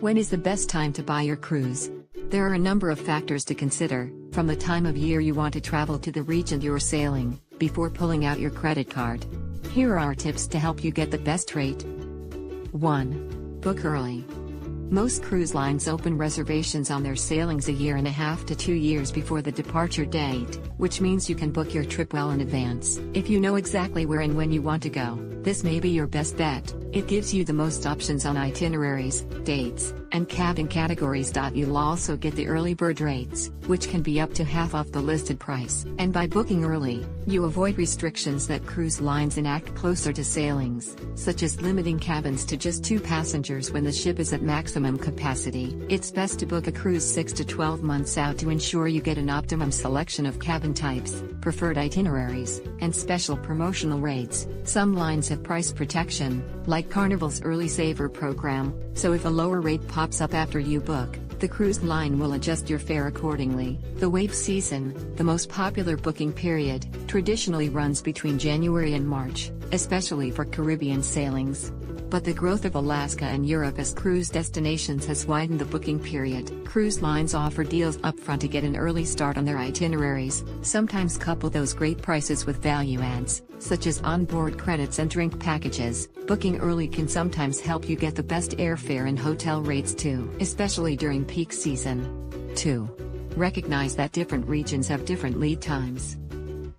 When is the best time to buy your cruise? There are a number of factors to consider, from the time of year you want to travel to the region you're sailing, before pulling out your credit card. Here are our tips to help you get the best rate. 1. Book early. Most cruise lines open reservations on their sailings a year and a half to 2 years before the departure date, which means you can book your trip well in advance. If you know exactly where and when you want to go, this may be your best bet. It gives you the most options on itineraries, dates, and cabin categories. You'll also get the early bird rates, which can be up to half off the listed price. And by booking early, you avoid restrictions that cruise lines enact closer to sailings, such as limiting cabins to just 2 passengers when the ship is at maximum capacity. It's best to book a cruise 6 to 12 months out to ensure you get an optimum selection of cabin types, preferred itineraries, and special promotional rates. Some lines have price protection, like Carnival's Early Saver program, so if a lower rate pops up after you book, the cruise line will adjust your fare accordingly. The wave season, the most popular booking period, traditionally runs between January and March, especially for Caribbean sailings. But the growth of Alaska and Europe as cruise destinations has widened the booking period. Cruise lines offer deals upfront to get an early start on their itineraries, sometimes couple those great prices with value adds, such as onboard credits and drink packages. Booking early can sometimes help you get the best airfare and hotel rates too, especially during peak season. 2. Recognize that different regions have different lead times.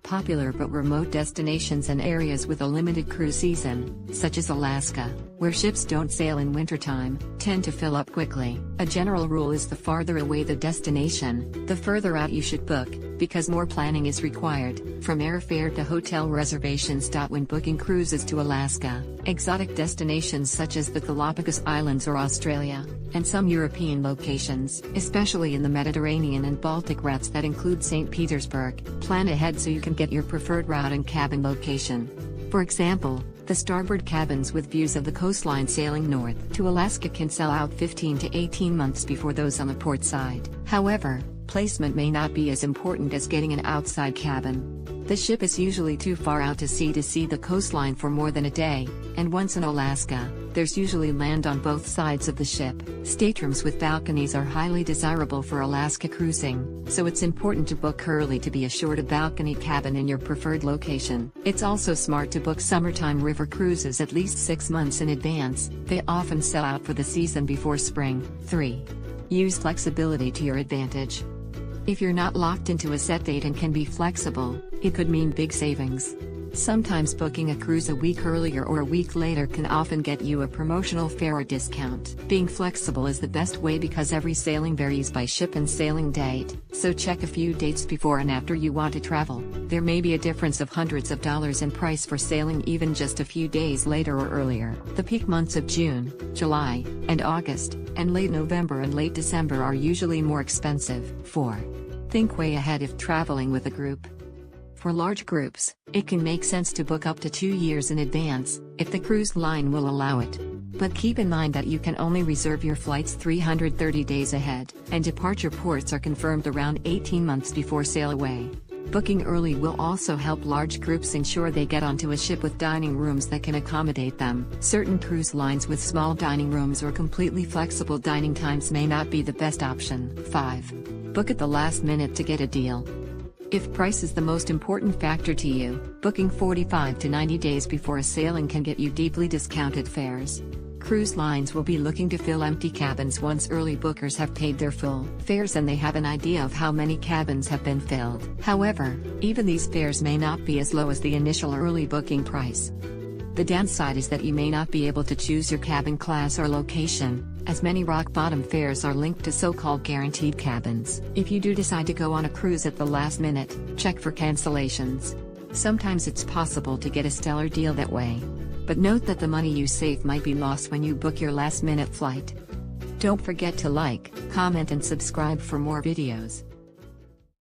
Popular but remote destinations and areas with a limited cruise season, such as Alaska, where ships don't sail in wintertime, tend to fill up quickly. A general rule is the farther away the destination, the further out you should book, because more planning is required, from airfare to hotel reservations. When booking cruises to Alaska, exotic destinations such as the Galapagos Islands or Australia, and some European locations, especially in the Mediterranean and Baltic routes that include St. Petersburg, plan ahead so you can get your preferred route and cabin location. For example, the starboard cabins with views of the coastline sailing north to Alaska can sell out 15 to 18 months before those on the port side. However, placement may not be as important as getting an outside cabin. The ship is usually too far out to see the coastline for more than a day, and once in Alaska, there's usually land on both sides of the ship. Staterooms with balconies are highly desirable for Alaska cruising, so it's important to book early to be assured a balcony cabin in your preferred location. It's also smart to book summertime river cruises at least 6 months in advance. They often sell out for the season before spring. 3. Use flexibility to your advantage. If you're not locked into a set date and can be flexible, it could mean big savings. Sometimes booking a cruise a week earlier or a week later can often get you a promotional fare or discount. Being flexible is the best way because every sailing varies by ship and sailing date, so check a few dates before and after you want to travel. There may be a difference of hundreds of dollars in price for sailing even just a few days later or earlier. The peak months of June, July, and August, and late November and late December are usually more expensive. 4. Think way ahead if traveling with a group. For large groups, it can make sense to book up to 2 years in advance, if the cruise line will allow it. But keep in mind that you can only reserve your flights 330 days ahead, and departure ports are confirmed around 18 months before sail away. Booking early will also help large groups ensure they get onto a ship with dining rooms that can accommodate them. Certain cruise lines with small dining rooms or completely flexible dining times may not be the best option. 5. Book at the last minute to get a deal. If price is the most important factor to you, booking 45 to 90 days before a sailing can get you deeply discounted fares. Cruise lines will be looking to fill empty cabins once early bookers have paid their full fares and they have an idea of how many cabins have been filled. However, even these fares may not be as low as the initial early booking price. The downside is that you may not be able to choose your cabin class or location, as many rock-bottom fares are linked to so-called guaranteed cabins. If you do decide to go on a cruise at the last minute, check for cancellations. Sometimes it's possible to get a stellar deal that way. But note that the money you save might be lost when you book your last-minute flight. Don't forget to like, comment and subscribe for more videos.